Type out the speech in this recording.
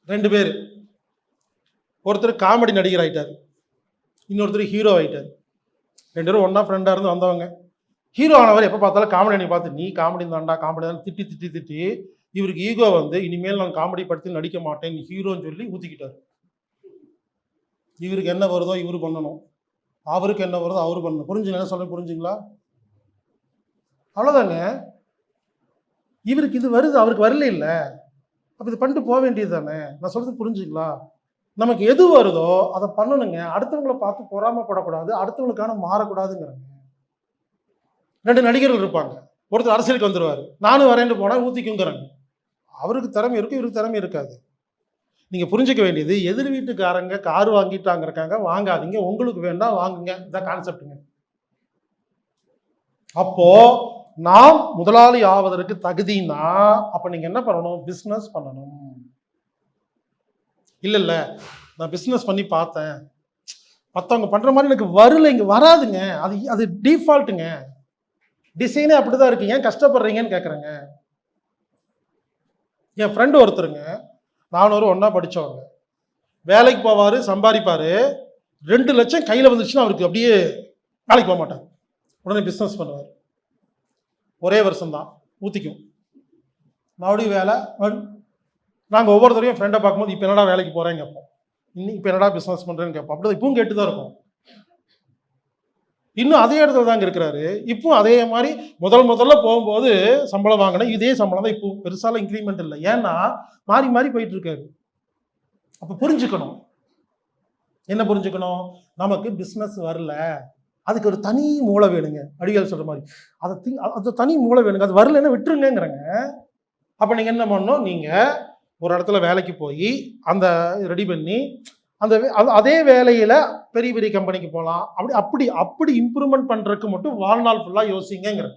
2 பேர். ஒருத்தர் காமெடி நடிகர் ஆயிட்டார், இன்னொருத்தர் ஹீரோ ஆயிட்டார். 2 பேரும் ஒன்றா ஃப்ரெண்டாக இருந்து வந்தவங்க. ஹீரோ ஆனவர் எப்போ பார்த்தாலும் காமெடி பார்த்து நீ காமெடி தான்டா காமெடி தான் திட்டி திட்டி திட்டி இவருக்கு ஈகோ வந்து இனிமேல் நான் காமெடி படத்தில் நடிக்க மாட்டேன் நீ ஹீரோன்னு சொல்லி ஊற்றிக்கிட்டார். இவருக்கு என்ன வருதோ இவரு பண்ணணும், அவருக்கு என்ன வருதோ அவரு பண்ணணும். புரிஞ்சுங்க என்ன சொல்ல? புரிஞ்சுங்களா? அவ்வளோதாங்க. இவருக்கு இது வருது, அவருக்கு வரல இல்லை. அப்போ இது பண்ணிட்டு போக வேண்டியது தானே. நான் சொல்றது புரிஞ்சுங்களா? நமக்கு எது வருதோ அதை பண்ணணுங்க. அடுத்தவங்களை பார்த்து பொறாமப்படக்கூடாது, அடுத்தவங்களுக்கான மாறக்கூடாதுங்கிறாங்க. 2 நடிகர்கள் இருப்பாங்க. ஒருத்தர் அரசியலுக்கு வந்துடுவார், நானும் வரேன்னு போனால் ஊற்றிக்குங்கிறாங்க. அவருக்கு திறமை இருக்கும், இவருக்கு திறமை இருக்காது. நீங்கள் புரிஞ்சிக்க வேண்டியது, எதிர் வீட்டுக்காரங்க கார் வாங்கிட்டாங்க இருக்காங்க, வாங்காதீங்க. உங்களுக்கு வேண்டாம் வாங்குங்க, இதான் கான்செப்டுங்க. அப்போ நாம் முதலாளி ஆவதற்கு தகுதினா அப்ப நீங்க என்ன பண்ணணும்? பிசினஸ் பண்ணணும். இல்ல நான் பிசினஸ் பண்ணி பார்த்தேன், மற்றவங்க பண்ற மாதிரி எனக்கு வரல, இங்க வராதுங்க. அது டிஃபால்ட்டுங்க. டிசைனே அப்படிதான் இருக்கு, ஏன் கஷ்டப்படுறீங்கன்னு கேட்குறேங்க. என் ஃப்ரெண்டு ஒருத்தருங்க, 400 ஒன்றா படித்தவங்க, வேலைக்கு போவார், சம்பாதிப்பார். 2 லட்சம் கையில் வந்துச்சுன்னா அவருக்கு அப்படியே வேலைக்கு போக மாட்டார், உடனே பிஸ்னஸ் பண்ணுவார். ஒரே வருஷம்தான் ஊற்றிக்கும், மறுபடியும் வேலை. நாங்கள் ஒவ்வொருத்தரையும் ஃப்ரெண்டை பார்க்கும்போது இப்போ என்னடா வேலைக்கு போகிறேன்னு கேட்போம், இப்போ என்னடா பிஸ்னஸ் பண்ணுறேன்னு கேட்போம். அப்படி தான் இப்பவும் கேட்டு தான் இருக்கும். இன்னும் அதே இடத்துல தாங்க இருக்கிறாரு. இப்போ அதே மாதிரி முதல்ல போகும்போது சம்பளம் வாங்கினேன், இதே சம்பளம் தான் இப்போ, பெருசால இன்க்ரிமெண்ட் இல்லை. ஏன்னா மாறி மாறி போயிட்டு இருக்காரு. அப்போ புரிஞ்சுக்கணும், என்ன புரிஞ்சுக்கணும்? நமக்கு பிஸ்னஸ் வரல, அதுக்கு ஒரு தனி மூளை வேணுங்க. அடிகள் சொல்ற மாதிரி அது தனி மூளை வேணுங்க. அது வரலன்னா விட்டுருங்கிறங்க. அப்போ நீங்கள் என்ன பண்ணணும்? நீங்கள் ஒரு இடத்துல வேலைக்கு போய் அந்த ரெடி பண்ணி அந்த அதே வேலையில் பெரிய பெரிய கம்பெனிக்கு போகலாம். அப்படி இம்ப்ரூவ்மெண்ட் பண்ணுறதுக்கு மட்டும் வாழ்நாள் ஃபுல்லாக யோசிங்கிறேன்.